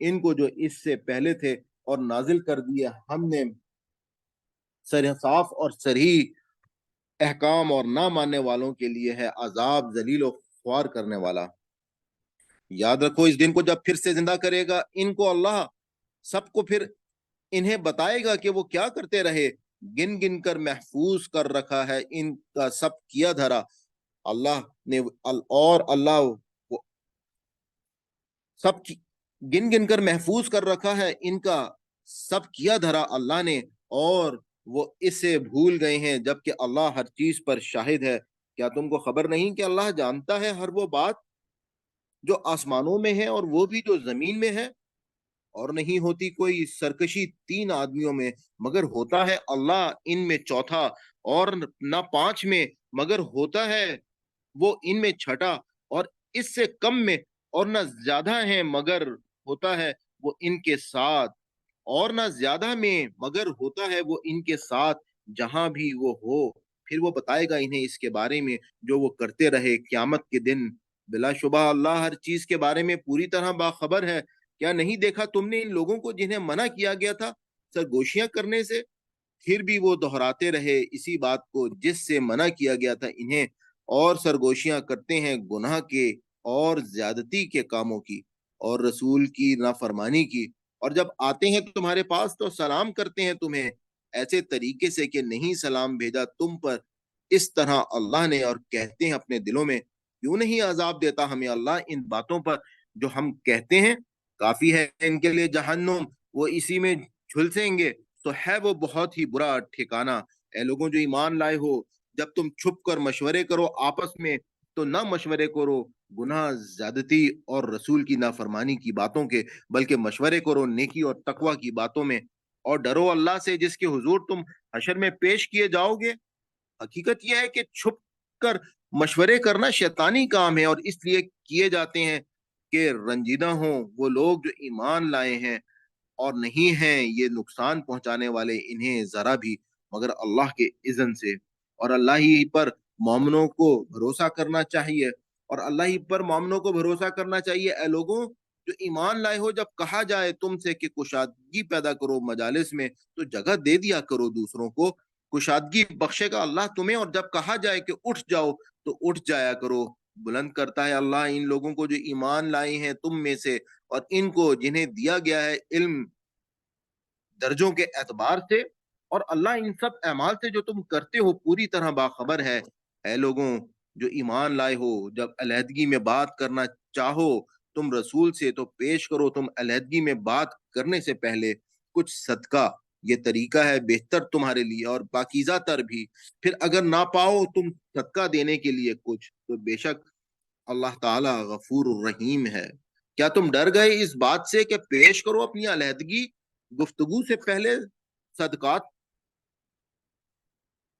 ان کو جو اس سے پہلے تھے اور نازل کر دیے ہم نے صاف اور صریح احکام، اور نہ ماننے والوں کے لیے ہے عذاب ذلیل و خوار کرنے والا۔ یاد رکھو اس دن کو جب پھر سے زندہ کرے گا ان کو اللہ، سب کو پھر انہیں بتائے گا کہ وہ کیا کرتے رہے، گن گن کر محفوظ کر رکھا ہے ان کا سب کیا دھرا اللہ نے، اور اللہ وہ سب گن گن کر محفوظ کر رکھا ہے ان کا سب کیا دھرا اللہ نے، اور وہ اسے بھول گئے ہیں جبکہ اللہ ہر چیز پر شاہد ہے۔ کیا تم کو خبر نہیں کہ اللہ جانتا ہے ہر وہ بات جو آسمانوں میں ہے اور وہ بھی جو زمین میں ہے؟ اور نہیں ہوتی کوئی سرکشی تین آدمیوں میں مگر ہوتا ہے اللہ ان میں چوتھا، اور نہ پانچ میں مگر ہوتا ہے وہ ان میں چھٹا، اور اس سے کم میں اور نہ زیادہ ہے مگر ہوتا ہے وہ ان کے ساتھ، اور نہ زیادہ میں مگر ہوتا ہے وہ ان کے ساتھ جہاں بھی وہ ہو۔ پھر وہ بتائے گا انہیں اس کے بارے میں جو وہ کرتے رہے قیامت کے دن۔ بلا شبہ اللہ ہر چیز کے بارے میں پوری طرح باخبر ہے۔ کیا نہیں دیکھا تم نے ان لوگوں کو جنہیں منع کیا گیا تھا سرگوشیاں کرنے سے، پھر بھی وہ دہراتے رہے اسی بات کو جس سے منع کیا گیا تھا انہیں، اور سرگوشیاں کرتے ہیں گناہ کے اور زیادتی کے کاموں کی اور رسول کی نافرمانی کی، اور جب آتے ہیں تمہارے پاس تو سلام کرتے ہیں تمہیں ایسے طریقے سے کہ نہیں سلام بھیجا تم پر اس طرح اللہ نے، اور کہتے ہیں اپنے دلوں میں کیوں نہیں عذاب دیتا ہمیں اللہ ان باتوں پر جو ہم کہتے ہیں۔ کافی ہے ان کے لیے جہنم، وہ اسی میں جھلسیں گے، تو ہے وہ بہت ہی برا ٹھکانہ۔ اے لوگوں جو ایمان لائے ہو، جب تم چھپ کر مشورے کرو آپس میں تو نہ مشورے کرو گناہ زیادتی اور رسول کی نافرمانی کی باتوں کے، بلکہ مشورے کرو نیکی اور تقوی کی باتوں میں، اور ڈرو اللہ سے جس کے حضور تم حشر میں پیش کیے جاؤ گے۔ حقیقت یہ ہے کہ چھپ کر مشورے کرنا شیطانی کام ہے، اور اس لیے کیے جاتے ہیں کہ رنجیدہ ہوں وہ لوگ جو ایمان لائے ہیں، اور نہیں ہیں یہ نقصان پہنچانے والے انہیں ذرا بھی مگر اللہ کے اذن سے۔ اور اللہ ہی پر مومنوں کو بھروسہ کرنا چاہیے، اور اللہ ہی پر مومنوں کو بھروسہ کرنا چاہیے۔ اے لوگوں جو ایمان لائے ہو، جب کہا جائے تم سے کہ کشادگی پیدا کرو مجالس میں تو جگہ دے دیا کرو دوسروں کو، کشادگی بخشے گا اللہ تمہیں، اور جب کہا جائے کہ اٹھ جاؤ تو اٹھ جایا کرو۔ بلند کرتا ہے اللہ ان لوگوں کو جو ایمان لائے ہیں تم میں سے، اور ان کو جنہیں دیا گیا ہے علم درجوں کے اعتبار سے، اور اللہ ان سب اعمال سے جو تم کرتے ہو پوری طرح باخبر ہے۔ اے لوگوں جو ایمان لائے ہو، جب علیحدگی میں بات کرنا چاہو تم رسول سے تو پیش کرو تم علیحدگی میں بات کرنے سے پہلے کچھ صدقہ، یہ طریقہ ہے بہتر تمہارے لیے اور پاکیزہ تر بھی۔ پھر اگر نہ پاؤ تم صدقہ دینے کے لیے کچھ تو بے شک اللہ تعالی غفور الرحیم ہے۔ کیا تم ڈر گئے اس بات سے کہ پیش کرو اپنی علیحدگی گفتگو سے پہلے صدقات؟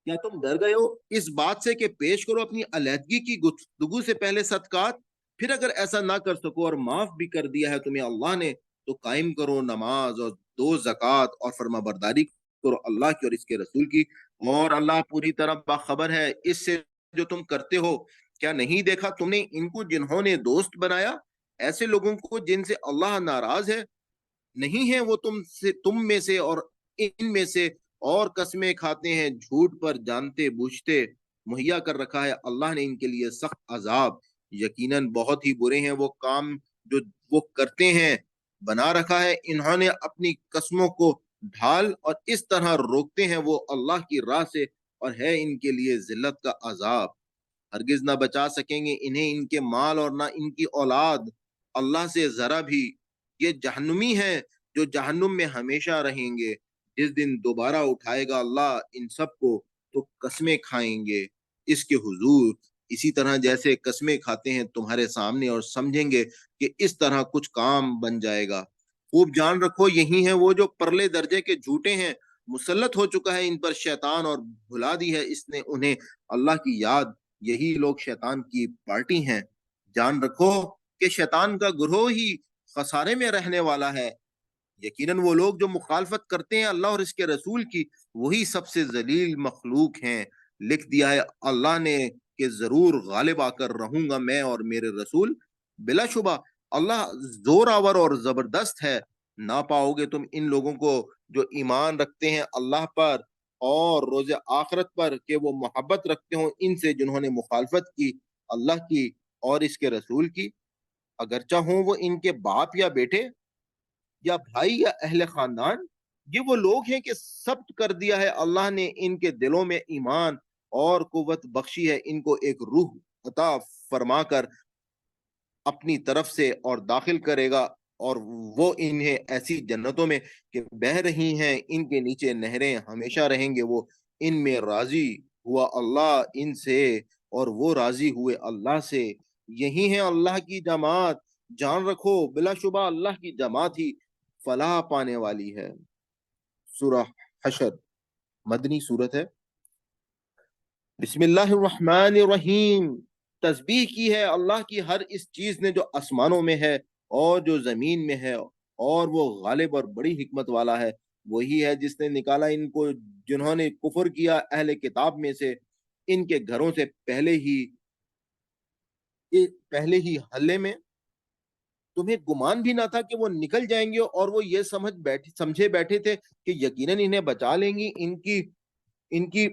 کیا تم ڈر گئے ہو اس بات سے کہ پیش کرو اپنی علیحدگی کی گفتگو سے پہلے صدقات؟ پھر اگر ایسا نہ کر سکو اور معاف بھی کر دیا ہے تمہیں اللہ نے تو قائم کرو نماز اور دو زکوٰۃ اور فرما برداری کرو اللہ کی اور اس کے رسول کی، اور اللہ پوری طرح باخبر ہے اس سے جو تم کرتے ہو۔ کیا نہیں دیکھا تم نے ان کو جنہوں نے دوست بنایا، ایسے لوگوں کو جن سے اللہ ناراض ہے؟ نہیں ہے وہ تم میں سے اور ان میں سے، اور قسمیں کھاتے ہیں جھوٹ پر جانتے بوجھتے، مہیا کر رکھا ہے اللہ نے ان کے لیے سخت عذاب، یقیناً بہت ہی برے ہیں وہ کام جو وہ کرتے ہیں۔ بنا رکھا ہے انہوں نے اپنی قسموں کو ڈھال، اور اس طرح روکتے ہیں وہ اللہ کی راہ سے، اور ہے ان کے لیے ذلت کا عذاب۔ ہرگز نہ بچا سکیں گے انہیں ان کے مال اور نہ ان کی اولاد اللہ سے ذرا بھی۔ یہ جہنمی ہیں جو جہنم میں ہمیشہ رہیں گے۔ جس دن دوبارہ اٹھائے گا اللہ ان سب کو تو قسمیں کھائیں گے اس کے حضور، اسی طرح جیسے قسمیں کھاتے ہیں تمہارے سامنے، اور سمجھیں گے کہ اس طرح کچھ کام بن جائے گا۔ خوب جان رکھو یہی ہیں وہ جو پرلے درجے کے جھوٹے ہیں، مسلط ہو چکا ہے ان پر شیطان اور بھلا دی ہے اس نے انہیں اللہ کی یاد، یہی لوگ شیطان کی پارٹی ہیں۔ جان رکھو کہ شیطان کا گروہ ہی خسارے میں رہنے والا ہے۔ یقیناً وہ لوگ جو مخالفت کرتے ہیں اللہ اور اس کے رسول کی وہی سب سے ذلیل مخلوق ہیں۔ لکھ دیا ہے اللہ نے کہ ضرور غالب آ کر رہوں گا میں اور میرے رسول، بلا شبہ اللہ زور آور اور زبردست ہے، نہ پاؤ گے تم ان لوگوں کو جو ایمان رکھتے ہیں اللہ پر اور روز آخرت پر، کہ وہ محبت رکھتے ہوں ان سے جنہوں نے مخالفت کی اللہ کی اور اس کے رسول کی، اگرچہ ہوں وہ ان کے باپ یا بیٹے یا بھائی یا اہل خاندان۔ یہ وہ لوگ ہیں کہ ثبت کر دیا ہے اللہ نے ان کے دلوں میں ایمان اور قوت بخشی ہے ان کو ایک روح عطا فرما کر اپنی طرف سے، اور داخل کرے گا اور وہ انہیں ایسی جنتوں میں کہ بہ رہی ہیں ان کے نیچے نہریں، ہمیشہ رہیں گے وہ ان میں، راضی ہوا اللہ ان سے اور وہ راضی ہوئے اللہ سے۔ یہی ہے اللہ کی جماعت، جان رکھو بلا شبہ اللہ کی جماعت ہی فلاح پانے والی ہے۔ سورہ حشر مدنی صورت ہے۔ بسم اللہ الرحمن الرحیم۔ تسبیح کی ہے اللہ کی ہر اس چیز نے جو آسمانوں میں ہے اور جو زمین میں ہے، اور وہ غالب اور بڑی حکمت والا ہے۔ وہی ہے جس نے نکالا ان کو جنہوں نے کفر کیا اہل کتاب میں سے ان کے گھروں سے پہلے ہی حلے میں، تمہیں گمان بھی نہ تھا کہ وہ نکل جائیں گے، اور وہ یہ سمجھے بیٹھے تھے کہ یقیناً انہیں بچا لیں گی ان کی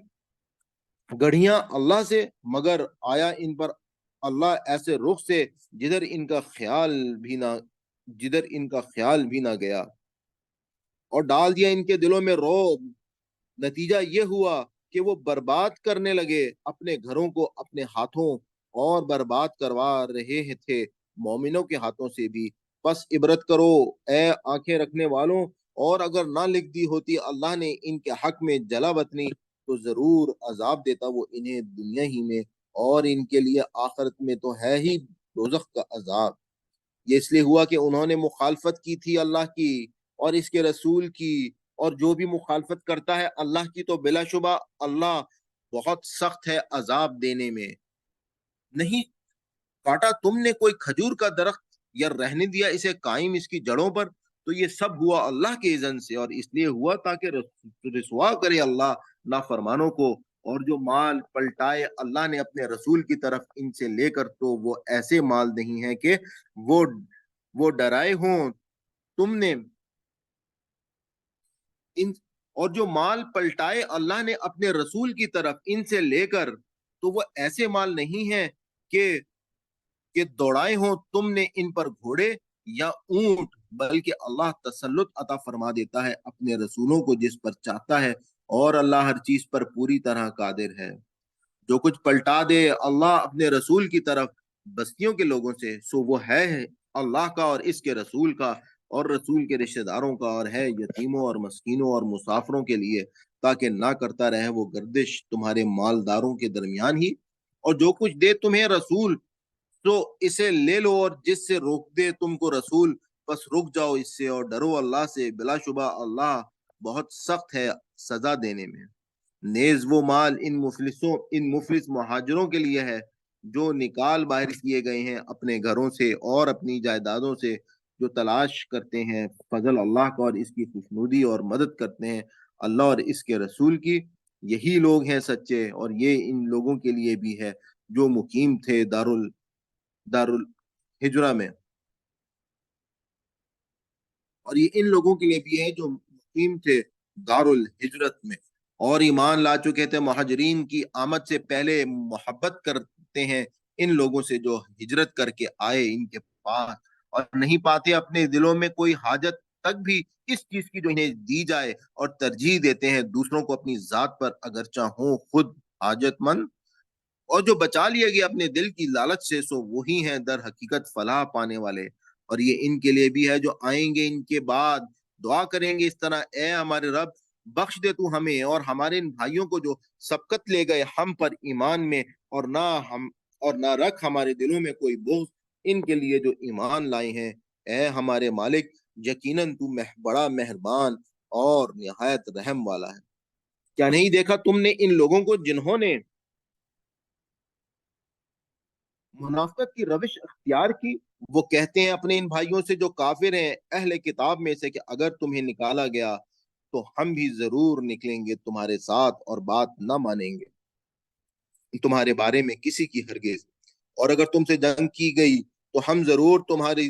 گڑھیاں اللہ سے، مگر آیا ان پر اللہ ایسے رخ سے جدھر ان کا خیال بھی نہ گیا، اور ڈال دیا ان کے دلوں میں رعب۔ نتیجہ یہ ہوا کہ وہ برباد کرنے لگے اپنے گھروں کو اپنے ہاتھوں، اور برباد کروا رہے تھے مومنوں کے ہاتھوں سے بھی۔ پس عبرت کرو اے آنکھیں رکھنے والوں، اور اگر نہ لکھ دی ہوتی اللہ نے ان کے حق میں جلا وطنی، تو ضرور عذاب دیتا وہ انہیں دنیا ہی میں، اور ان کے لیے آخرت میں تو ہے ہی دوزخ کا عذاب۔ یہ اس لیے ہوا کہ انہوں نے مخالفت کی تھی اللہ کی اور اس کے رسول کی، اور جو بھی مخالفت کرتا ہے اللہ کی تو بلا شبہ اللہ بہت سخت ہے عذاب دینے میں۔ نہیں کاٹا تم نے کوئی کھجور کا درخت یا رہنے دیا اسے قائم اس کی جڑوں پر، تو یہ سب ہوا اللہ کے اذن سے، اور اس لیے ہوا تاکہ رسوا کرے اللہ نافرمانوں کو۔ اور جو مال پلٹائے اللہ نے اپنے رسول کی طرف ان سے لے کر، تو وہ ایسے مال نہیں ہے کہ وہ وہ ڈرائے ہوں تم نے ان، اور جو مال پلٹائے اللہ نے اپنے رسول کی طرف ان سے لے کر، تو وہ ایسے مال نہیں ہے کہ دوڑائے ہوں تم نے ان پر گھوڑے یا اونٹ، بلکہ اللہ تسلط عطا فرما دیتا ہے اپنے رسولوں کو جس پر چاہتا ہے، اور اللہ ہر چیز پر پوری طرح قادر ہے۔ جو کچھ پلٹا دے اللہ اپنے رسول کی طرف بستیوں کے لوگوں سے، سو وہ ہے اللہ کا اور اس کے رسول کا اور رسول کے رشتہ داروں کا، اور ہے یتیموں اور مسکینوں اور مسافروں کے لیے، تاکہ نہ کرتا رہے وہ گردش تمہارے مالداروں کے درمیان ہی۔ اور جو کچھ دے تمہیں رسول تو اسے لے لو، اور جس سے روک دے تم کو رسول بس رک جاؤ اس سے، اور ڈرو اللہ سے، بلا شبہ اللہ بہت سخت ہے سزا دینے میں۔ نیز وہ مال ان مفلس مہاجروں کے لیے ہے جو نکال باہر کیے گئے ہیں اپنے گھروں سے اور اپنی جائیدادوں سے، جو تلاش کرتے ہیں فضل اللہ کا اور اس کی خوشنودی، اور مدد کرتے ہیں اللہ اور اس کے رسول کی۔ یہی لوگ ہیں سچے، اور یہ ان لوگوں کے لیے بھی ہے جو مقیم تھے دار الحجرہ میں، اور یہ ان لوگوں کے لیے بھی ہے جو مقیم تھے دار الحجرت میں، اور ایمان لا چکے تھے مہاجرین کی آمد سے پہلے، محبت کرتے ہیں ان لوگوں سے جو ہجرت کر کے آئے ان کے پاس، اور نہیں پاتے اپنے دلوں میں کوئی حاجت تک بھی اس چیز کی جو انہیں دی جائے، اور ترجیح دیتے ہیں دوسروں کو اپنی ذات پر اگرچہ ہوں خود حاجت مند۔ اور جو بچا لیا گیا اپنے دل کی لالچ سے، سو وہی ہیں در حقیقت فلاح پانے والے۔ اور یہ ان کے لیے بھی ہے جو آئیں گے ان کے بعد، دعا کریں گے اس طرح: اے ہمارے رب، بخش دے تو ہمیں اور ہمارے ان بھائیوں کو جو سبقت لے گئے ہم پر ایمان میں، اور نہ رکھ ہمارے دلوں میں کوئی بغض ان کے لیے جو ایمان لائے ہیں۔ اے ہمارے مالک، یقیناً تو بڑا مہربان اور نہایت رحم والا ہے۔ کیا نہیں دیکھا تم نے ان لوگوں کو جنہوں نے منافقت کی روش اختیار کی؟ وہ کہتے ہیں اپنے ان بھائیوں سے جو کافر ہیں اہل کتاب میں سے کہ اگر تمہیں نکالا گیا تو ہم بھی ضرور نکلیں گے تمہارے ساتھ، اور بات نہ مانیں گے تمہارے بارے میں کسی کی ہرگز، اور اگر تم سے جنگ کی گئی تو ہم ضرور تمہاری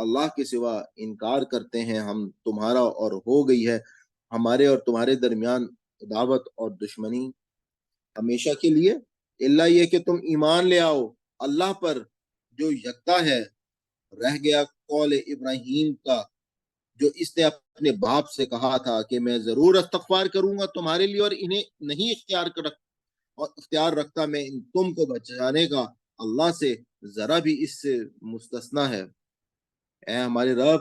اللہ کے سوا انکار کرتے ہیں ہم تمہارا، اور ہو گئی ہے ہمارے اور تمہارے درمیان عداوت اور دشمنی ہمیشہ کے لیے، اللہ یہ کہ تم ایمان لے آؤ اللہ پر جو یکتا ہے۔ رہ گیا قول ابراہیم کا جو اس نے اپنے باپ سے کہا تھا کہ میں ضرور استغفار کروں گا تمہارے لیے، اور انہیں نہیں اختیار رکھتا میں تم کو بچانے کا اللہ سے ذرا بھی اس سے مستثنا ہے۔ اے ہمارے رب،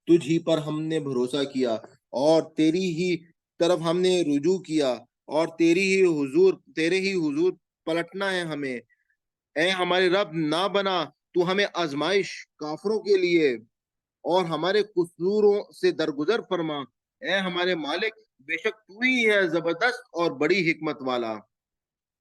تجھ ہی پر ہم نے بھروسہ کیا اور تیری ہی طرف ہم نے رجوع کیا، اور تیرے ہی حضور پلٹنا ہے ہمیں۔ اے ہمارے رب، نہ بنا تو ہمیں آزمائش کافروں کے لیے، اور ہمارے قصوروں سے درگزر فرما۔ اے ہمارے مالک، بے شک تو ہی ہے زبردست اور بڑی حکمت والا۔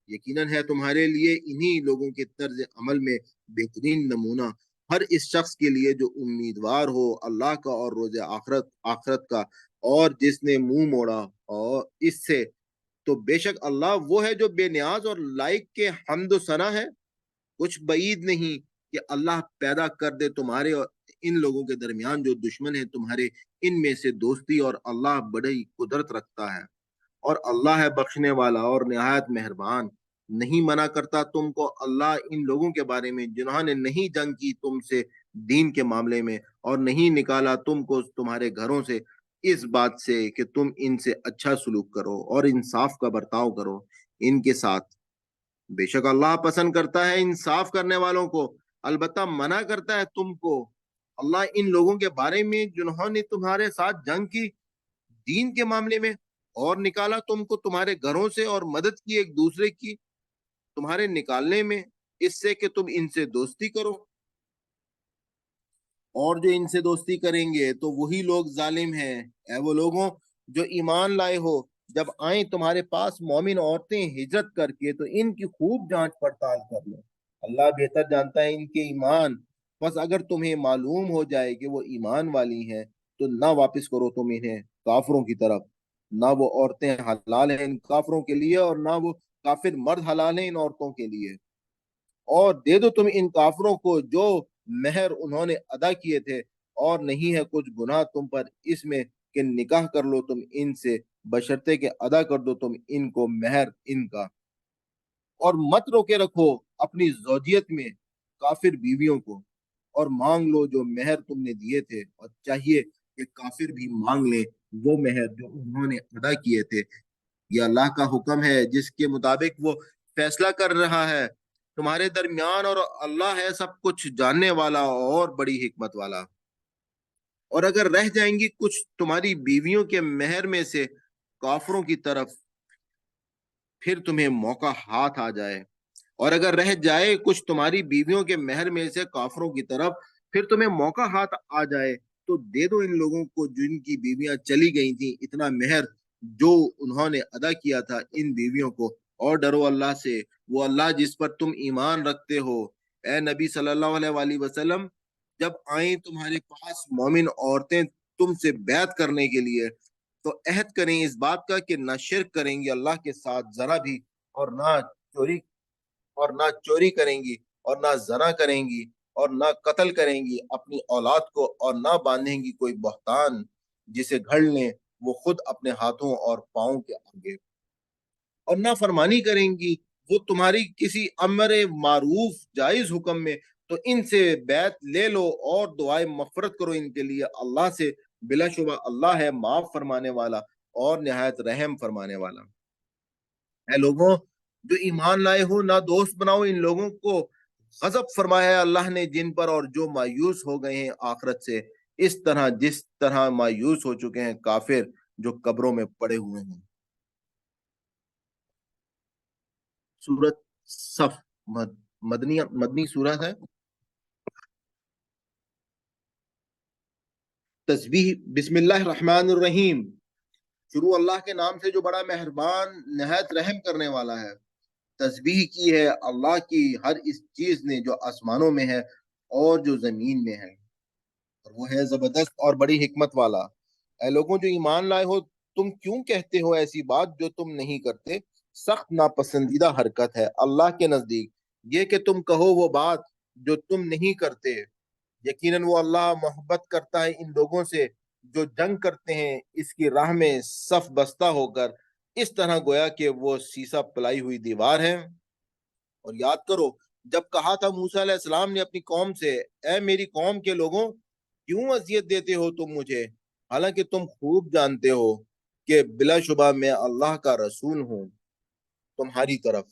یقیناً ہے تمہارے لیے انہی لوگوں کے طرز عمل میں بہترین نمونہ، ہر اس شخص کے لیے جو امیدوار ہو اللہ کا اور روز آخرت کا، اور جس نے منہ موڑا اور اس سے، تو بے شک اللہ وہ ہے جو بے نیاز اور لائق کے حمد و ثنا ہے۔ کچھ بعید نہیں کہ اللہ پیدا کر دے تمہارے اور ان لوگوں کے درمیان جو دشمن ہیں تمہارے ان میں سے دوستی، اور اللہ بڑی قدرت رکھتا ہے، اور اللہ ہے بخشنے والا اور نہایت مہربان۔ نہیں منع کرتا تم کو اللہ ان لوگوں کے بارے میں جنہوں نے نہیں جنگ کی تم سے دین کے معاملے میں، اور نہیں نکالا تم کو تمہارے گھروں سے، اس بات سے کہ تم ان سے اچھا سلوک کرو اور انصاف کا برتاؤ کرو ان کے ساتھ۔ بے شک اللہ پسند کرتا ہے انصاف کرنے والوں کو، البتہ منع کرتا ہے تم کو اللہ ان لوگوں کے بارے میں جنہوں نے تمہارے ساتھ جنگ کی دین کے معاملے میں، اور نکالا تم کو تمہارے گھروں سے، اور مدد کی ایک دوسرے کی تمہارے نکالنے میں، اس سے کہ تم ان سے دوستی کرو، اور جو ان سے دوستی کریں گے تو وہی لوگ ظالم ہیں۔ اے وہ لوگوں جو ایمان لائے ہو، جب آئیں تمہارے پاس مومن عورتیں ہجرت کر کے تو ان کی خوب جانچ پڑتال کر لو، اللہ بہتر جانتا ہے ان کے ایمان۔ بس اگر تمہیں معلوم ہو جائے کہ وہ ایمان والی ہیں تو نہ واپس کرو تم انہیں کافروں کی طرف، نہ وہ عورتیں حلال ہیں ان کافروں کے لیے، اور نہ وہ کافر مرد حلال ہیں ان عورتوں کے لیے، اور دے دو تم ان کافروں کو جو مہر انہوں نے ادا کیے تھے، اور نہیں ہے کچھ گناہ تم پر اس میں کہ نکاح کر لو تم ان سے، بشرطے کہ ادا کر دو تم ان کو مہر ان کا، اور مت روکے رکھو اپنی زوجیت میں کافر بیویوں کو، اور مانگ لو جو مہر تم نے دیے تھے، اور چاہیے کہ کافر بھی مانگ لیں وہ مہر جو انہوں نے ادا کیے تھے۔ یہ اللہ کا حکم ہے جس کے مطابق وہ فیصلہ کر رہا ہے تمہارے درمیان، اور اللہ ہے سب کچھ جاننے والا اور بڑی حکمت والا۔ اور اگر رہ جائیں گی کچھ تمہاری بیویوں کے مہر میں سے کافروں کی طرف، پھر تمہیں موقع ہاتھ آ جائے، اور اگر رہ جائے کچھ تمہاری بیویوں کے مہر میں سے کافروں کی طرف، پھر تمہیں موقع ہاتھ آ جائے، تو دے دو ان لوگوں کو جن کی بیویاں چلی گئی تھیں اتنا مہر جو انہوں نے ادا کیا تھا ان بیویوں کو، اور ڈرو اللہ سے، وہ اللہ جس پر تم ایمان رکھتے ہو۔ اے نبی صلی اللہ علیہ وآلہ وسلم، جب آئیں تمہارے پاس مومن عورتیں تم سے بیعت کرنے کے لیے، تو عہد کریں اس بات کا کہ نہ شرک کریں گی اللہ کے ساتھ ذرا بھی، اور چوری نہ چوری کریں گی، اور نہ زنا کریں گی، اور نہ قتل کریں گی اپنی اولاد کو، اور نہ باندھیں گی کوئی بہتان جسے گھڑ لیں وہ خود اپنے ہاتھوں اور پاؤں کے آگے، اور نہ فرمانی کریں گی وہ تمہاری کسی امر معروف جائز حکم میں، تو ان سے بیعت لے لو اور دعائیں مغفرت کرو ان کے لیے اللہ سے، بلا شبہ اللہ ہے معاف فرمانے والا اور نہایت رحم فرمانے والا۔ اے لوگوں جو ایمان لائے ہو، نہ دوست بناؤ ان لوگوں کو غضب فرمایا ہے اللہ نے جن پر، اور جو مایوس ہو گئے ہیں آخرت سے، اس طرح جس طرح مایوس ہو چکے ہیں کافر جو قبروں میں پڑے ہوئے ہیں۔ سورت صف مدنی سورت ہے۔ تسبیح، بسم اللہ الرحمن الرحیم، شروع اللہ کے نام سے جو بڑا مہربان نہایت رحم کرنے والا ہے۔ تسبیح کی ہے اللہ کی ہر اس چیز نے جو آسمانوں میں ہے اور جو زمین میں ہے، اور وہ ہے زبردست اور بڑی حکمت والا۔ اے لوگوں جو ایمان لائے ہو، تم کیوں کہتے ہو ایسی بات جو تم نہیں کرتے؟ سخت ناپسندیدہ حرکت ہے اللہ کے نزدیک یہ کہ تم کہو وہ بات جو تم نہیں کرتے، یقیناً وہ اللہ محبت کرتا ہے ان لوگوں سے جو جنگ کرتے ہیں اس کی راہ میں صف بستہ ہو کر، اس طرح گویا کہ وہ سیسا پلائی ہوئی دیوار ہے۔ اور یاد کرو جب کہا تھا موسیٰ علیہ السلام نے اپنی قوم سے، اے میری قوم کے لوگوں، کیوں اذیت دیتے ہو تم مجھے، حالانکہ تم خوب جانتے ہو کہ بلا شبہ میں اللہ کا رسول ہوں تمہاری طرف۔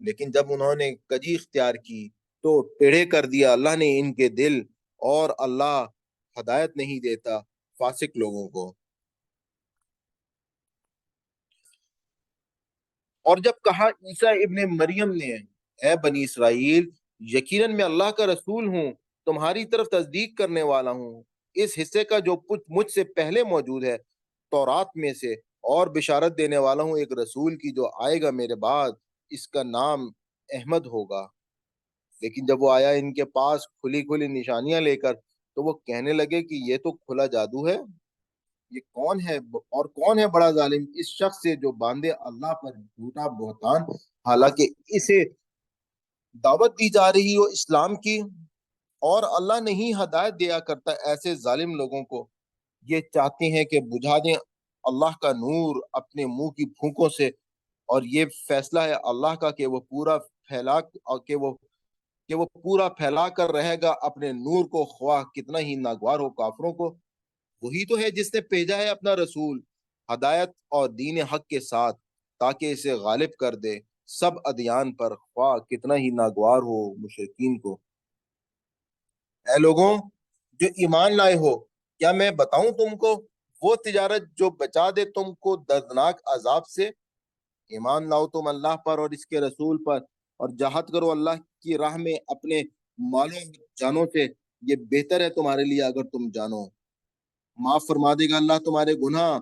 لیکن جب انہوں نے کجی اختیار کی تو ٹیڑھے کر دیا اللہ نے ان کے دل، اور اللہ ہدایت نہیں دیتا فاسق لوگوں کو۔ اور جب کہا عیسیٰ ابن مریم نے، اے بنی اسرائیل، یقیناً میں اللہ کا رسول ہوں، تمہاری طرف تصدیق کرنے والا ہوں اس حصے کا جو کچھ مجھ سے پہلے موجود ہے تورات میں سے، اور بشارت دینے والا ہوں ایک رسول کی جو آئے گا میرے بعد، اس کا نام احمد ہوگا۔ لیکن جب وہ آیا ان کے پاس کھلی کھلی نشانیاں لے کر، تو وہ کہنے لگے کہ یہ تو کھلا جادو ہے، یہ کون ہے اور کون ہے بڑا ظالم اس شخص سے جو باندھے اللہ پر جھوٹا بہتان، حالانکہ اسے دعوت دی جا رہی ہو اسلام کی، اور اللہ نہیں ہدایت دیا کرتا ایسے ظالم لوگوں کو۔ یہ چاہتے ہیں کہ بجھا دیں اللہ کا نور اپنے منہ کی پھونکوں سے، اور یہ فیصلہ ہے اللہ کا کہ وہ پورا پھیلا کر رہے گا اپنے نور کو، خواہ کتنا ہی ناگوار ہو کافروں کو۔ وہی تو ہے جس نے بھیجا ہے اپنا رسول ہدایت اور دین حق کے ساتھ، تاکہ اسے غالب کر دے سب ادیان پر، خواہ کتنا ہی ناگوار ہو مشرکین کو۔ اے لوگوں جو ایمان لائے ہو، کیا میں بتاؤں تم کو وہ تجارت جو بچا دے تم کو دردناک عذاب سے؟ ایمان لاؤ تم اللہ پر اور اس کے رسول پر، اور جہاد کرو اللہ کی راہ میں اپنے مالوں اور جانوں سے، یہ بہتر ہے تمہارے لیے اگر تم جانو۔ معاف فرما دے گا اللہ تمہارے گناہ،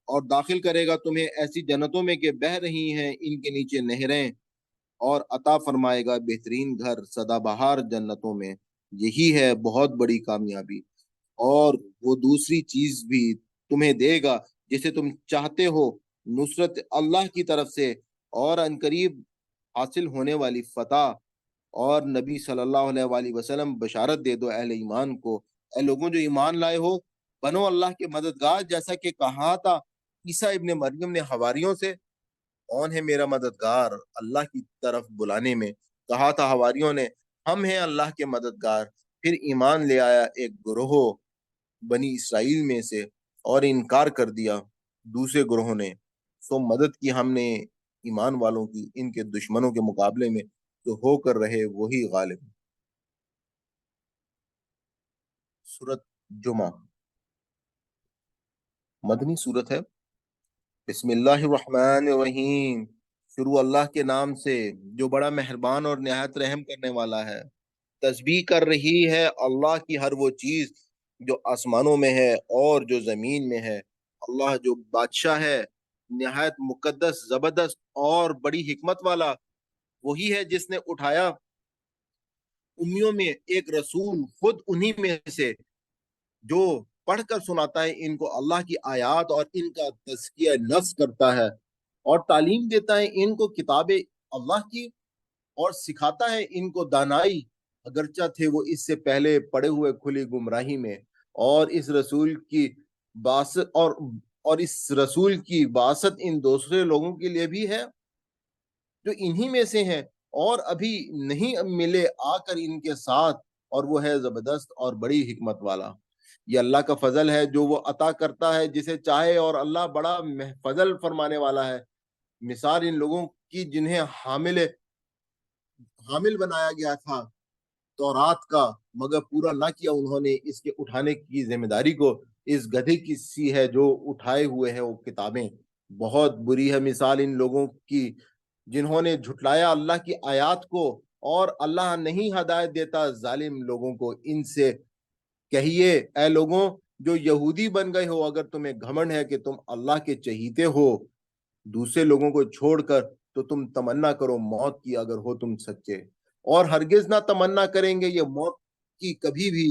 اور داخل کرے گا تمہیں ایسی جنتوں میں کہ بہہ رہی ہیں ان کے نیچے نہریں، اور عطا فرمائے گا بہترین گھر سدا بہار جنتوں میں۔ یہی ہے بہت بڑی کامیابی، اور وہ دوسری چیز بھی تمہیں دے گا جسے تم چاہتے ہو، نصرت اللہ کی طرف سے، اور عنقریب حاصل ہونے والی فتح۔ اور نبی صلی اللہ علیہ وآلہ وسلم بشارت دے دو اہل ایمان کو، اے لوگوں جو ایمان لائے ہو، بنو اللہ کے مددگار، جیسا کہ کہا تھا عیسیٰ ابن مریم نے حواریوں سے، کون ہے میرا مددگار اللہ کی طرف بلانے میں؟ کہا تھا حواریوں نے، ہم ہیں اللہ کے مددگار۔ پھر ایمان لے آیا ایک گروہ بنی اسرائیل میں سے، اور انکار کر دیا دوسرے گروہوں نے، سو مدد کی ہم نے ایمان والوں کی ان کے دشمنوں کے مقابلے میں، تو ہو کر رہے وہی غالب۔ سورت جمعہ مدنی سورت ہے۔ بسم اللہ الرحمن الرحیم، شروع اللہ کے نام سے جو بڑا مہربان اور نہایت رحم کرنے والا ہے۔ تسبیح کر رہی ہے اللہ کی ہر وہ چیز جو آسمانوں میں ہے اور جو زمین میں ہے۔ اللہ جو بادشاہ ہے، نہایت مقدس، زبردست اور بڑی حکمت والا، وہی ہے جس نے اٹھایا امیوں میں ایک رسول، خود انہی میں سے، جو پڑھ کر سناتا ہے ان کو اللہ کی آیات، اور ان کا تزکیہ نفس کرتا ہے، اور تعلیم دیتا ہے ان کو کتاب اللہ کی، اور سکھاتا ہے ان کو دانائی، اگرچہ تھے وہ اس سے پہلے پڑے ہوئے کھلی گمراہی میں۔ اور اس رسول کی باسط اور اس رسول کی باسط ان دوسرے لوگوں کے لیے بھی ہے جو انہی میں سے ہیں، اور ابھی نہیں ملے آ کر ان کے ساتھ، اور وہ ہے زبردست اور بڑی حکمت والا۔ یہ اللہ کا فضل ہے جو وہ عطا کرتا ہے جسے چاہے، اور اللہ بڑا فضل فرمانے والا ہے۔ مثال ان لوگوں کی جنہیں حامل بنایا گیا تھا تورات کا، مگر پورا نہ کیا انہوں نے اس کے اٹھانے کی ذمہ داری کو، اس گدھے کی سی ہے جو اٹھائے ہوئے ہیں وہ کتابیں۔ بہت بری ہے مثال ان لوگوں کی جنہوں نے جھٹلایا اللہ کی آیات کو، اور اللہ نہیں ہدایت دیتا ظالم لوگوں کو۔ ان سے کہیے، اے لوگوں جو یہودی بن گئے ہو، اگر تمہیں گھمنڈ ہے کہ تم اللہ کے چہیتے ہو دوسرے لوگوں کو چھوڑ کر، تو تم تمنا کرو موت کی اگر ہو تم سچے، اور ہرگز نہ تمنا کریں گے یہ موت کی کبھی بھی،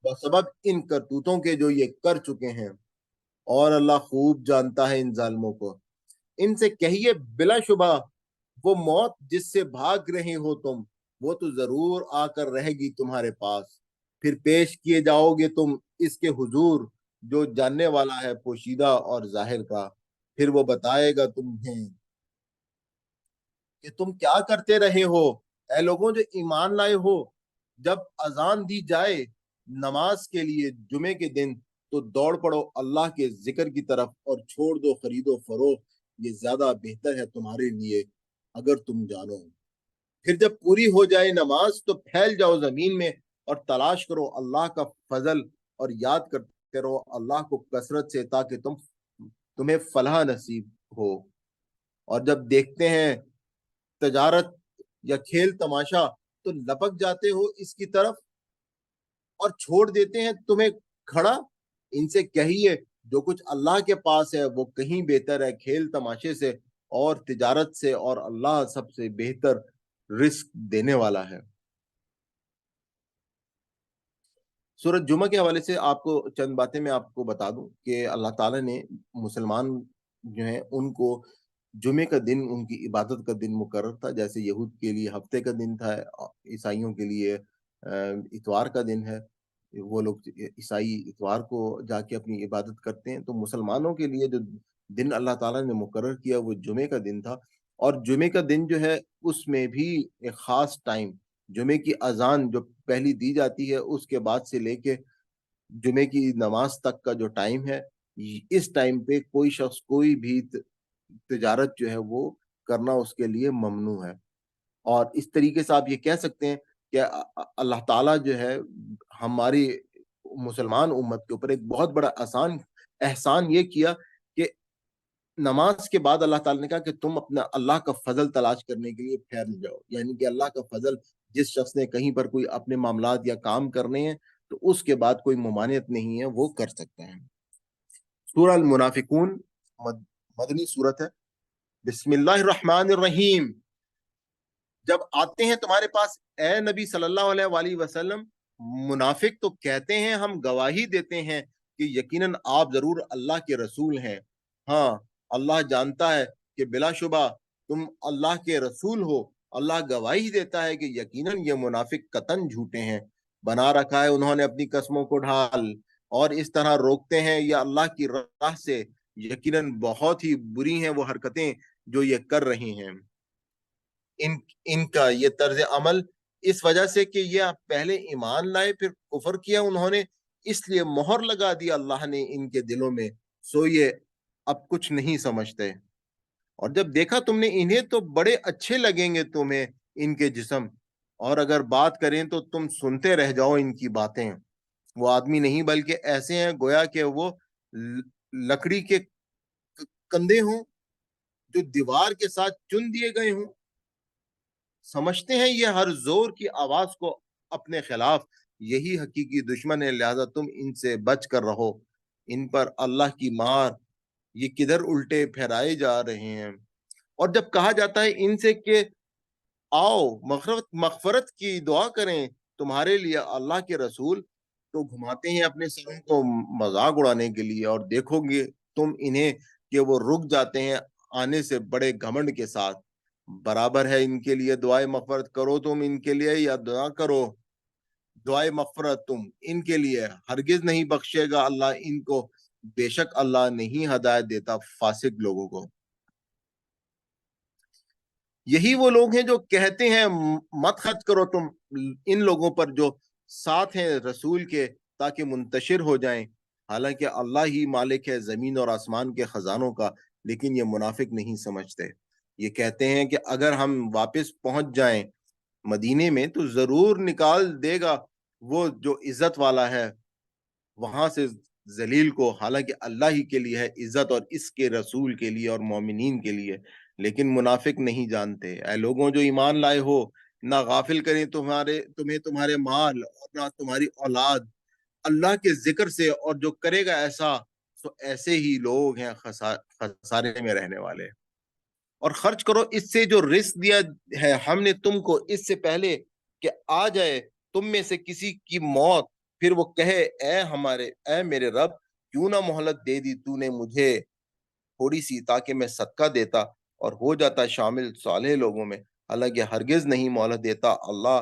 بسبب ان کرتوتوں کے جو یہ کر چکے ہیں، اور اللہ خوب جانتا ہے ان ظالموں کو۔ ان سے کہیے، بلا شبہ وہ موت جس سے بھاگ رہے ہو تم، وہ تو ضرور آ کر رہے گی تمہارے پاس، پھر پیش کیے جاؤ گے تم اس کے حضور جو جاننے والا ہے پوشیدہ اور ظاہر کا، پھر وہ بتائے گا تمہیں کہ تم کیا کرتے رہے ہو۔ اے لوگوں جو ایمان لائے ہو، جب اذان دی جائے نماز کے لیے جمعے کے دن تو دوڑ پڑو اللہ کے ذکر کی طرف اور چھوڑ دو خرید و فروخت، یہ زیادہ بہتر ہے تمہارے لیے اگر تم جانو۔ پھر جب پوری ہو جائے نماز تو پھیل جاؤ زمین میں اور تلاش کرو اللہ کا فضل اور یاد کرتے رہو اللہ کو کثرت سے تاکہ تمہیں فلاح نصیب ہو۔ اور جب دیکھتے ہیں تجارت یا کھیل تماشا تو لپک جاتے ہو اس کی طرف اور چھوڑ دیتے ہیں تمہیں کھڑا۔ ان سے کہیے جو کچھ اللہ کے پاس ہے وہ کہیں بہتر ہے کھیل تماشے سے اور تجارت سے، اور اللہ سب سے بہتر رزق دینے والا ہے۔ سورۃ جمعہ کے حوالے سے آپ کو چند باتیں میں آپ کو بتا دوں کہ اللہ تعالیٰ نے مسلمان جو ہیں ان کو جمعے کا دن ان کی عبادت کا دن مقرر تھا، جیسے یہود کے لیے ہفتے کا دن تھا، عیسائیوں کے لیے اتوار کا دن ہے، وہ لوگ عیسائی اتوار کو جا کے اپنی عبادت کرتے ہیں، تو مسلمانوں کے لیے جو دن اللہ تعالیٰ نے مقرر کیا وہ جمعے کا دن تھا۔ اور جمعے کا دن جو ہے اس میں بھی ایک خاص ٹائم، جمعے کی اذان جو پہلی دی جاتی ہے اس کے بعد سے لے کے جمعے کی نماز تک کا جو ٹائم ہے، اس ٹائم پہ کوئی شخص کوئی بھی تجارت جو ہے وہ کرنا اس کے لیے ممنوع ہے۔ اور اس طریقے سے آپ یہ کہہ سکتے ہیں کہ اللہ تعالیٰ جو ہے ہماری مسلمان امت کے اوپر ایک بہت بڑا احسان یہ کیا کہ نماز کے بعد اللہ تعالیٰ نے کہا کہ تم اپنا اللہ کا فضل تلاش کرنے کے لیے پھیل جاؤ، یعنی کہ اللہ کا فضل جس شخص نے کہیں پر کوئی اپنے معاملات یا کام کرنے ہیں تو اس کے بعد کوئی ممانعت نہیں ہے، وہ کر سکتا ہے۔ سورہ المنافقون مدنی سورت ہے۔ بسم اللہ الرحمن الرحیم۔ جب آتے ہیں تمہارے پاس اے نبی صلی اللہ علیہ وآلہ وسلم منافق تو کہتے ہیں ہم گواہی دیتے ہیں کہ یقیناً آپ ضرور اللہ کے رسول ہیں، ہاں اللہ جانتا ہے کہ بلا شبہ تم اللہ کے رسول ہو، اللہ گواہی دیتا ہے کہ یقیناً یہ منافق قطعاً جھوٹے ہیں، بنا رکھا ہے انہوں نے اپنی قسموں کو ڈھال، اور اس طرح روکتے ہیں یا اللہ کی راہ سے، یقیناً بہت ہی بری ہیں وہ حرکتیں جو یہ کر رہی ہیں۔ ان کا یہ طرز عمل اس وجہ سے کہ یہ پہلے ایمان لائے پھر کفر کیا انہوں نے، اس لیے مہر لگا دی اللہ نے ان کے دلوں میں، سو یہ اب کچھ نہیں سمجھتے۔ اور جب دیکھا تم نے انہیں تو بڑے اچھے لگیں گے تمہیں ان کے جسم، اور اگر بات کریں تو تم سنتے رہ جاؤ ان کی باتیں۔ وہ آدمی نہیں بلکہ ایسے ہیں گویا کہ وہ لکڑی کے کندھے ہوں جو دیوار کے ساتھ چن دیے گئے ہوں، سمجھتے ہیں یہ ہر زور کی آواز کو اپنے خلاف، یہی حقیقی دشمن ہے، لہذا تم ان سے بچ کر رہو، ان پر اللہ کی مار، یہ کدھر الٹے پھیرائے جا رہے ہیں۔ اور جب کہا جاتا ہے ان سے کہ آؤ مغفرت کی دعا کریں تمہارے لیے اللہ کے رسول، تو گھماتے ہیں اپنے سروں کو مذاق اڑانے کے لیے، اور دیکھو گے تم انہیں کہ وہ رک جاتے ہیں آنے سے بڑے گھمنڈ کے ساتھ۔ برابر ہے ان کے لیے دعائے مغفرت کرو تم ان کے لیے یا دعا کرو، دعائے مغفرت تم ان کے لیے، ہرگز نہیں بخشے گا اللہ ان کو، بے شک اللہ نہیں ہدایت دیتا فاسق لوگوں کو۔ یہی وہ لوگ ہیں جو کہتے ہیں مت خرچ کرو تم ان لوگوں پر جو ساتھ ہیں رسول کے تاکہ منتشر ہو جائیں، حالانکہ اللہ ہی مالک ہے زمین اور آسمان کے خزانوں کا، لیکن یہ منافق نہیں سمجھتے۔ یہ کہتے ہیں کہ اگر ہم واپس پہنچ جائیں مدینے میں تو ضرور نکال دے گا وہ جو عزت والا ہے وہاں سے ذلیل کو، حالانکہ اللہ ہی کے لیے ہے عزت اور اس کے رسول کے لیے اور مومنین کے لیے، لیکن منافق نہیں جانتے۔ اے لوگوں جو ایمان لائے ہو، نہ غافل کریں تمہیں تمہارے مال اور نہ تمہاری اولاد اللہ کے ذکر سے، اور جو کرے گا ایسا تو ایسے ہی لوگ ہیں خسارے میں رہنے والے۔ اور خرچ کرو اس سے جو رزق دیا ہے ہم نے تم کو اس سے پہلے کہ آ جائے تم میں سے کسی کی موت، پھر وہ کہے اے میرے رب کیوں نہ مہلت دے دی تو نے مجھے تھوڑی سی تاکہ میں صدقہ دیتا اور ہو جاتا شامل صالح لوگوں میں، حالانکہ ہرگز نہیں مہلت دیتا اللہ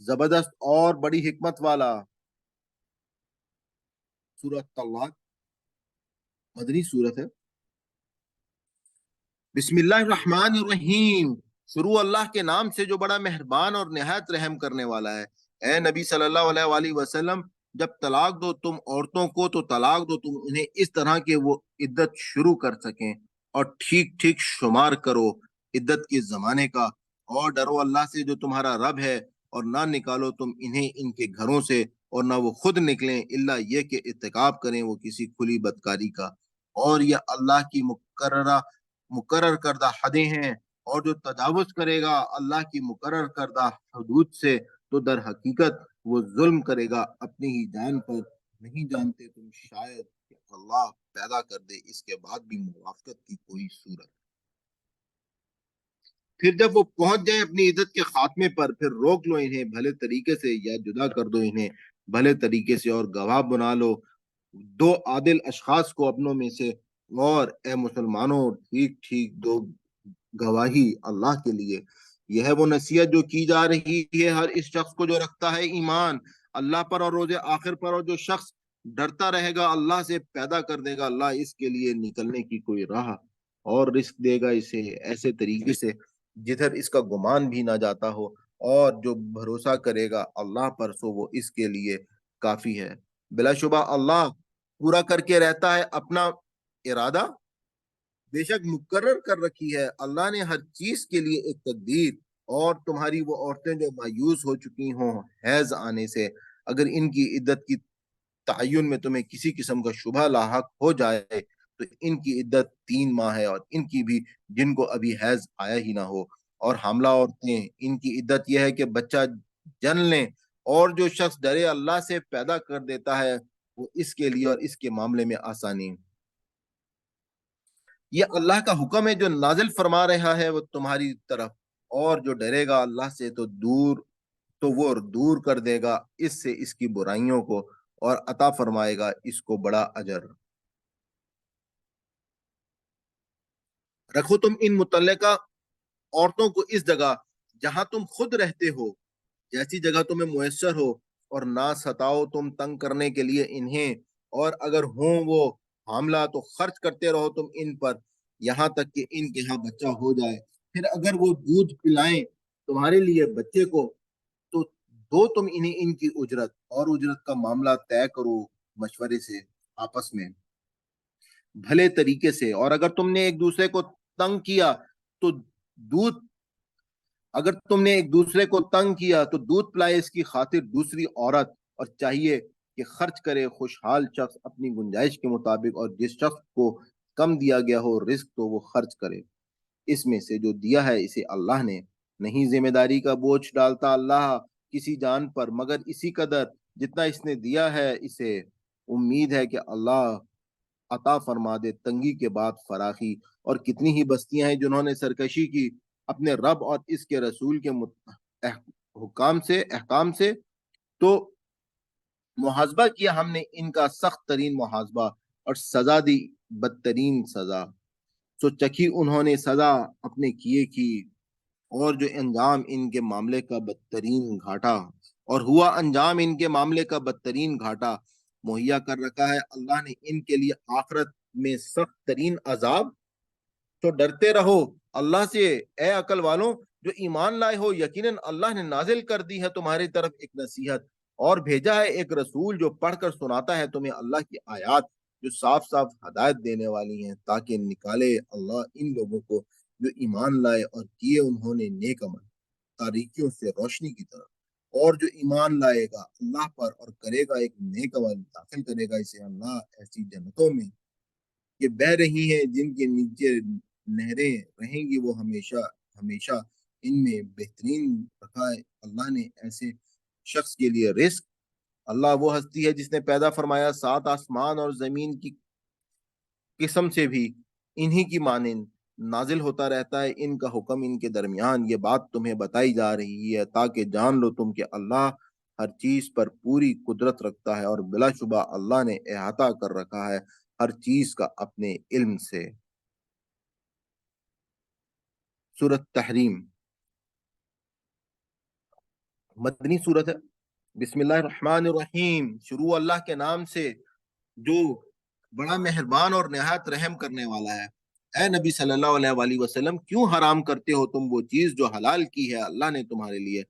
زبردست اور بڑی حکمت والا سورۃ طلاق مدنی سورت ہے۔ بسم اللہ الرحمن الرحیم، شروع اللہ کے نام سے جو بڑا مہربان اور نہایت رحم کرنے والا ہے۔ اے نبی صلی اللہ علیہ وآلہ وسلم، جب طلاق دو تم عورتوں کو تو طلاق دو تم انہیں اس طرح کہ وہ عدت شروع کر سکیں، اور ٹھیک ٹھیک شمار کرو عدت کے زمانے کا، اور ڈرو اللہ سے جو تمہارا رب ہے، اور نہ نکالو تم انہیں ان کے گھروں سے، اور نہ وہ خود نکلیں الا یہ کہ ارتکاب کریں وہ کسی کھلی بدکاری کا، اور یہ اللہ کی مقرر کردہ حدیں ہیں، اور جو تجاوز کرے گا اللہ کی مقرر کردہ حدود سے تو در حقیقت وہ ظلم کرے گا اپنی ہی جان پر۔ نہیں جانتے تم شاید کہ اللہ پیدا کر دے اس کے بعد بھی موافقت کی کوئی صورت؟ پھر جب وہ پہنچ جائیں اپنی عزت کے خاتمے پر، پھر روک لو انہیں بھلے طریقے سے، یا جدا کر دو انہیں بھلے طریقے سے، اور گواہ بنا لو دو عادل اشخاص کو اپنوں میں سے، اور اے مسلمانوں ٹھیک ٹھیک دو گواہی اللہ کے لیے۔ یہ ہے وہ نصیحت جو کی جا رہی ہے ہر اس شخص کو جو رکھتا ہے ایمان اللہ پر اور روز آخر پر، اور جو شخص ڈرتا رہے گا اللہ سے پیدا کر دے گا اللہ اس کے لیے نکلنے کی کوئی راہ، اور رزق دے گا اسے ایسے طریقے سے جدھر اس کا گمان بھی نہ جاتا ہو، اور جو بھروسہ کرے گا اللہ پر سو وہ اس کے لیے کافی ہے۔ بلا شبہ اللہ پورا کر کے رہتا ہے اپنا ارادہ، بے شک مقرر کر رکھی ہے اللہ نے ہر چیز کے لیے ایک تقدیر۔ اور تمہاری وہ عورتیں جو مایوس ہو چکی ہوں حیض آنے سے، اگر ان کی عدت کی تعین میں تمہیں کسی قسم کا شبہ لاحق ہو جائے تو ان کی عدت 3 ماہ ہے، اور ان کی بھی جن کو ابھی حیض آیا ہی نہ ہو، اور حاملہ عورتیں ان کی عدت یہ ہے کہ بچہ جن لیں، اور جو شخص ڈرے اللہ سے پیدا کر دیتا ہے وہ اس کے لیے اور اس کے معاملے میں آسانی۔ یہ اللہ کا حکم ہے جو نازل فرما رہا ہے وہ تمہاری طرف، اور جو ڈرے گا اللہ سے تو وہ دور کر دے گا اس سے اس کی برائیوں کو، اور عطا فرمائے گا اس کو بڑا اجر۔ رکھو تم ان متعلقہ عورتوں کو اس جگہ جہاں تم خود رہتے ہو، جیسی جگہ تمہیں میسر ہو، اور نہ ستاؤ تم تنگ کرنے کے لیے انہیں، اور اگر ہوں وہ حاملہ تو خرچ کرتے رہو تم ان پر یہاں تک کہ ان کے ہاں بچہ ہو جائے۔ پھر اگر وہ دودھ پلائیں تمہارے لیے بچے کو تو دو تم انہیں ان کی اجرت، اور اجرت کا معاملہ طے کرو مشورے سے آپس میں بھلے طریقے سے، اور اگر تم نے ایک دوسرے کو تنگ کیا تو دودھ اگر تم نے ایک دوسرے کو تنگ کیا تو دودھ پلائے اس کی خاطر دوسری عورت، اور چاہیے کہ خرچ کرے خوشحال شخص اپنی گنجائش کے مطابق، اور جس شخص کو کم دیا گیا ہو رزق تو وہ خرچ کرے اس میں سے جو دیا ہے اسے اللہ نے۔ نہیں ذمہ داری کا بوجھ ڈالتا اللہ کسی جان پر مگر اسی قدر جتنا اس نے دیا ہے اسے، امید ہے کہ اللہ عطا فرما دے تنگی کے بعد فراخی۔ اور کتنی ہی بستیاں ہیں جنہوں نے سرکشی کی اپنے رب اور اس کے رسول کے احکام سے تو محاسبہ کیا ہم نے ان کا سخت ترین محاسبہ، اور سزا دی بدترین سزا، سو چکی انہوں نے سزا اپنے کیے کی، اور جو انجام ان کے معاملے کا بدترین گھاٹا، اور ہوا انجام ان کے معاملے کا بدترین گھاٹا مہیا کر رکھا ہے اللہ نے ان کے لیے آخرت میں سخت ترین عذاب۔ تو ڈرتے رہو اللہ سے اے عقل والوں جو ایمان لائے ہو، یقیناً اللہ نے نازل کر دی ہے تمہاری طرف ایک نصیحت، اور بھیجا ہے ایک رسول جو پڑھ کر سناتا ہے تمہیں اللہ کی آیات جو صاف صاف ہدایت دینے والی ہیں، تاکہ نکالے اللہ ان لوگوں کو جو ایمان لائے اور کیے انہوں نے نیک عمل تاریکیوں سے روشنی کی طرف، اور جو ایمان لائے گا اللہ پر اور کرے گا ایک نیک عمل داخل کرے گا اسے اللہ ایسی جنتوں میں یہ بہ رہی ہیں جن کے نیچے نہریں رہیں گی وہ ہمیشہ ہمیشہ، ان میں بہترین رکھا ہے اللہ نے ایسے شخص کے لیے رزق۔ اللہ وہ ہستی ہے جس نے پیدا فرمایا 7 آسمان اور زمین کی قسم سے بھی انہی کی مانند نازل ہوتا رہتا ہے ان کا حکم ان کے درمیان، یہ بات تمہیں بتائی جا رہی ہے تاکہ جان لو تم کہ اللہ ہر چیز پر پوری قدرت رکھتا ہے، اور بلا شبہ اللہ نے احاطہ کر رکھا ہے ہر چیز کا اپنے علم سے۔ سورۃ تحریم مدنی صورت ہے۔ بسم اللہ الرحمن الرحیم، شروع اللہ کے نام سے جو بڑا مہربان اور نہایت رحم کرنے والا ہے۔ اے نبی صلی اللہ علیہ وآلہ وسلم، کیوں حرام کرتے ہو تم وہ چیز جو حلال کی ہے اللہ نے تمہارے لیے؟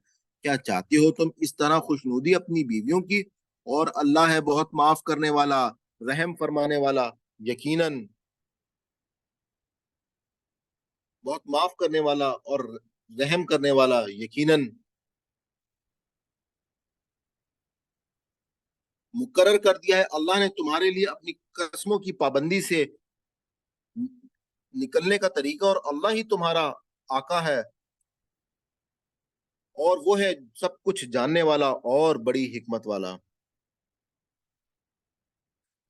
کیا چاہتے ہو تم اس طرح خوشنودی اپنی بیویوں کی؟ اور اللہ ہے بہت معاف کرنے والا، رحم فرمانے والا، یقیناً بہت معاف کرنے والا اور رحم کرنے والا، یقیناً مقرر کر دیا ہے اللہ نے تمہارے لیے اپنی قسموں کی پابندی سے نکلنے کا طریقہ، اور اللہ ہی تمہارا آقا ہے اور وہ ہے سب کچھ جاننے والا اور بڑی حکمت والا۔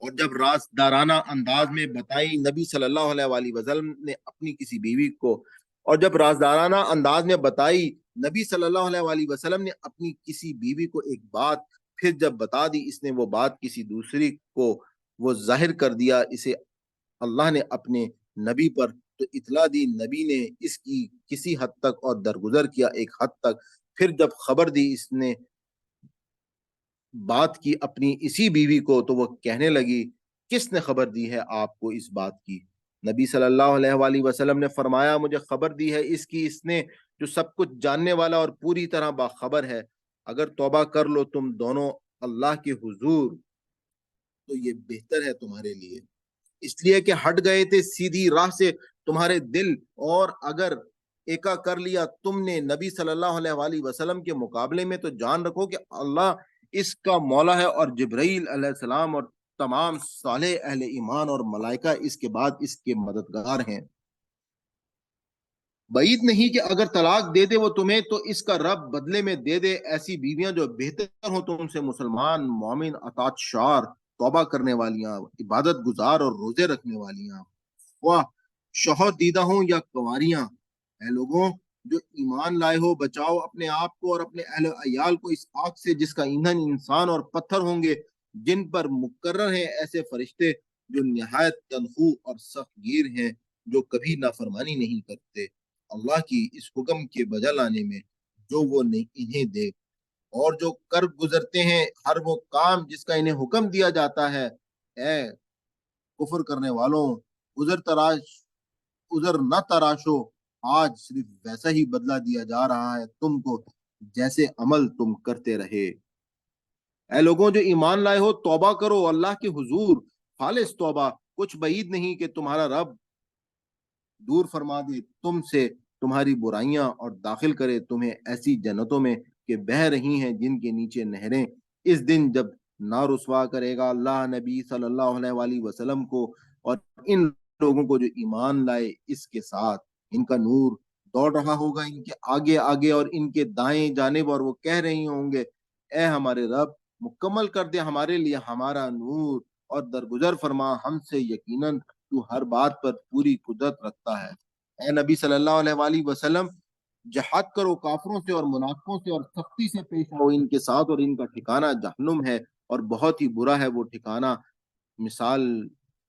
اور جب رازدارانہ انداز میں بتائی نبی صلی اللہ علیہ وآلہ وسلم نے اپنی کسی بیوی کو اور جب رازدارانہ انداز میں بتائی نبی صلی اللہ علیہ وآلہ وسلم نے اپنی کسی بیوی کو ایک بات، پھر جب بتا دی اس نے وہ بات کسی دوسری کو، وہ ظاہر کر دیا اسے اللہ نے اپنے نبی پر، تو اطلاع دی نبی نے اس کی کسی حد تک اور درگزر کیا ایک حد تک، پھر جب خبر دی اس نے بات کی اپنی اسی بیوی کو، تو وہ کہنے لگی کس نے خبر دی ہے آپ کو اس بات کی؟ نبی صلی اللہ علیہ وآلہ وسلم نے فرمایا مجھے خبر دی ہے اس کی اس نے جو سب کچھ جاننے والا اور پوری طرح باخبر ہے۔ اگر توبہ کر لو تم دونوں اللہ کے حضور تو یہ بہتر ہے تمہارے لیے، اس لیے کہ ہٹ گئے تھے سیدھی راہ سے تمہارے دل، اور اگر ایکا کر لیا تم نے نبی صلی اللہ علیہ وآلہ وسلم کے مقابلے میں، تو جان رکھو کہ اللہ اس کا مولا ہے، اور جبرائیل علیہ السلام اور تمام صالح اہل ایمان اور ملائکہ اس کے بعد اس کے مددگار ہیں۔ بعید نہیں کہ اگر طلاق دے دے وہ تمہیں تو اس کا رب بدلے میں دے دے ایسی بیویاں جو بہتر ہو تم سے، مسلمان، مومن، اطاعت شعار، توبہ کرنے والیاں، عبادت گزار اور روزے رکھنے والیاں، واہ شوہر دیدہ ہوں یا کنواریاں۔ اے لوگوں جو ایمان لائے ہو، بچاؤ اپنے آپ کو اور اپنے اہل عیال کو اس آگ سے جس کا ایندھن انسان اور پتھر ہوں گے، جن پر مقرر ہیں ایسے فرشتے جو نہایت تنخو اور سخت گیر ہیں، جو کبھی نافرمانی نہیں کرتے اللہ کی اس حکم کے بجا لانے میں جو وہ انہیں دے، اور جو کر گزرتے ہیں ہر وہ کام جس کا انہیں حکم دیا جاتا ہے۔ اے کفر کرنے والوں، عذر تراش عذر نہ تراشو، آج صرف ویسا ہی بدلہ دیا جا رہا ہے تم کو جیسے عمل تم کرتے رہے۔ اے لوگوں جو ایمان لائے ہو، توبہ کرو اللہ کے حضور، خالص توبہ، کچھ بعید نہیں کہ تمہارا رب دور فرما دے تم سے تمہاری برائیاں اور داخل کرے تمہیں ایسی جنتوں میں کہ بہہ رہی ہیں جن کے نیچے نہریں، اس دن جب نہ رسوا کرے گا اللہ نبی صلی اللہ علیہ وآلہ وسلم کو اور ان لوگوں کو جو ایمان لائے اس کے ساتھ، ان کا نور دوڑ رہا ہوگا ان کے آگے آگے اور ان کے دائیں جانب، اور وہ کہہ رہی ہوں گے اے ہمارے رب مکمل کر دے ہمارے لیے ہمارا نور اور درگزر فرما ہم سے، یقیناً تو ہر بات پر پوری قدرت رکھتا ہے۔ اے نبی صلی اللہ علیہ وآلہ وسلم جہاد کرو کافروں سے اور منافقوں سے اور سختی سے پیش آؤ ان کے ساتھ، اور ان کا ٹھکانہ جہنم ہے اور بہت ہی برا ہے وہ ٹھکانہ۔ مثال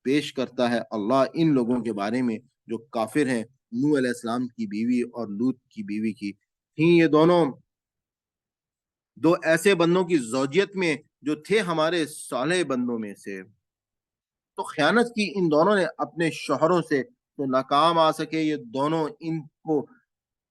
پیش کرتا ہے اللہ ان لوگوں کے بارے میں جو کافر ہیں، نوح علیہ السلام کی بیوی اور لوط کی بیوی کی تھیں، یہ دونوں دو ایسے بندوں کی زوجیت میں جو تھے ہمارے صالح بندوں میں سے، تو خیانت کی ان دونوں نے اپنے شوہروں سے تو ناکام آ سکے یہ دونوں ان کو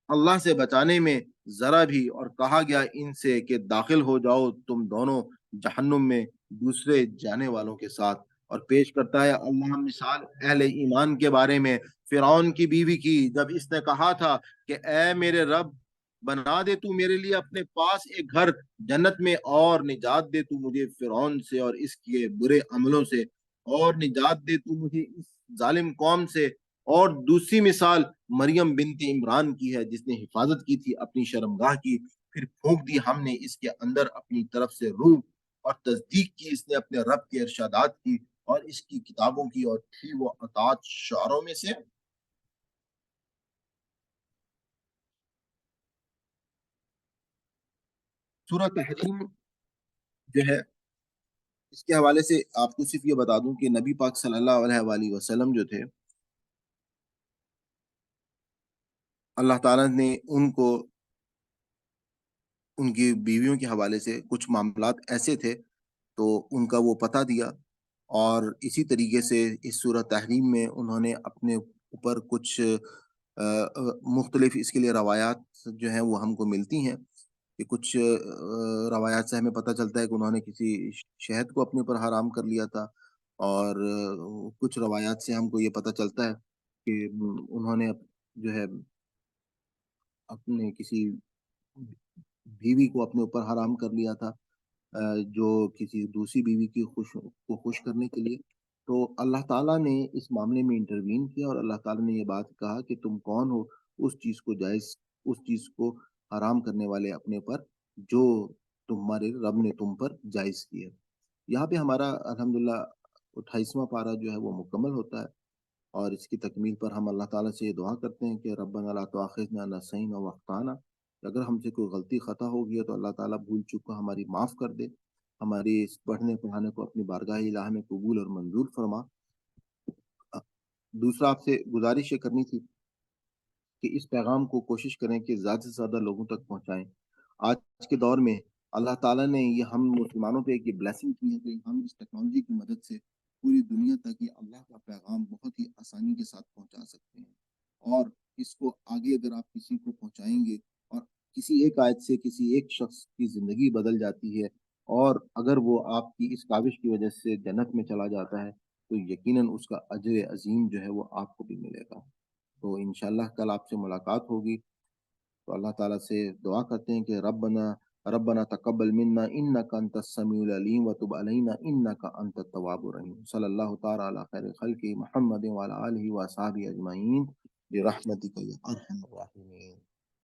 اللہ سے بچانے میں ذرا بھی، اور کہا گیا ان سے کہ داخل ہو جاؤ تم دونوں جہنم میں دوسرے جانے والوں کے ساتھ۔ اور پیش کرتا ہے اللہ مثال اہل ایمان کے بارے میں فرعون کی بیوی کی، جب اس نے کہا تھا کہ اے میرے رب بنا دے تو میرے لیے اپنے پاس ایک گھر جنت میں، اور نجات دے تو مجھے فرعون سے اور اس کے برے عملوں سے، اور نجات دے تو مجھے اس ظالم قوم سے۔ اور دوسری مثال مریم بنت عمران کی ہے جس نے حفاظت کی تھی اپنی شرمگاہ کی، پھر پھونک دی ہم نے اس کے اندر اپنی طرف سے روح، اور تصدیق کی اس نے اپنے رب کے ارشادات کی اور اس کی کتابوں کی، اور تھی وہ اطاعت شعروں میں سے۔ سورہ تحریم جو ہے اس کے حوالے سے آپ کو صرف یہ بتا دوں کہ نبی پاک صلی اللہ علیہ وآلہ وسلم جو تھے، اللہ تعالیٰ نے ان کو ان کی بیویوں کے حوالے سے کچھ معاملات ایسے تھے، تو ان کا وہ پتہ دیا، اور اسی طریقے سے اس سورہ تحریم میں انہوں نے اپنے اوپر کچھ مختلف اس کے لیے روایات جو ہیں وہ ہم کو ملتی ہیں، کہ کچھ روایات سے ہمیں پتہ چلتا ہے کہ انہوں نے کسی شہد کو اپنے اوپر حرام کر لیا تھا، اور کچھ روایات سے ہم کو یہ پتہ چلتا ہے کہ انہوں نے جو ہے اپنے کسی بیوی کو اپنے اوپر حرام کر لیا تھا، جو کسی دوسری بیوی کی کو خوش کرنے کے لیے۔ تو اللہ تعالیٰ نے اس معاملے میں انٹروین کیا، اور اللہ تعالیٰ نے یہ بات کہا کہ تم کون ہو اس چیز کو حرام کرنے والے اپنے پر، جو تمہارے رب نے تم پر جائز کی ہے۔ یہاں پہ ہمارا الحمدللہ 28واں پارہ جو ہے وہ مکمل ہوتا ہے، اور اس کی تکمیل پر ہم اللہ تعالیٰ سے یہ دعا کرتے ہیں کہ ربنا لا تؤاخذنا ان نسینا او اخطانا، اگر ہم سے کوئی غلطی خطا ہو گئی ہے تو اللہ تعالیٰ بھول چوک کو ہماری معاف کر دے، ہماری اس پڑھنے پڑھانے کو اپنی بارگاہ الہ میں قبول اور منظور فرما۔ دوسرا آپ سے گزارش یہ کرنی تھی کہ اس پیغام کو کوشش کریں کہ زیادہ سے زیادہ لوگوں تک پہنچائیں۔ آج کے دور میں اللہ تعالیٰ نے یہ ہم مسلمانوں پہ ایک یہ بلیسنگ کی ہے کہ ہم اس ٹیکنالوجی کی مدد سے پوری دنیا تک یہ اللہ کا پیغام بہت ہی آسانی کے ساتھ پہنچا سکتے ہیں، اور اس کو آگے اگر آپ کسی کو پہنچائیں گے، اور کسی ایک آیت سے کسی ایک شخص کی زندگی بدل جاتی ہے، اور اگر وہ آپ کی اس کاوش کی وجہ سے جنت میں چلا جاتا ہے، تو یقیناً اس کا اجر عظیم جو ہے وہ آپ کو بھی ملے گا۔ تو انشاءاللہ کل آپ سے ملاقات ہوگی، تو اللہ تعالیٰ سے دعا کرتے ہیں کہ ربنا تقبل منا انك انت السميع العليم وتب علينا انك انت التواب الرحيم، صلی اللہ تعالیٰ علی خیر خلق محمد وعلى آلہ وصحبہ اجمعین برحمتک یا ارحم الراحمین۔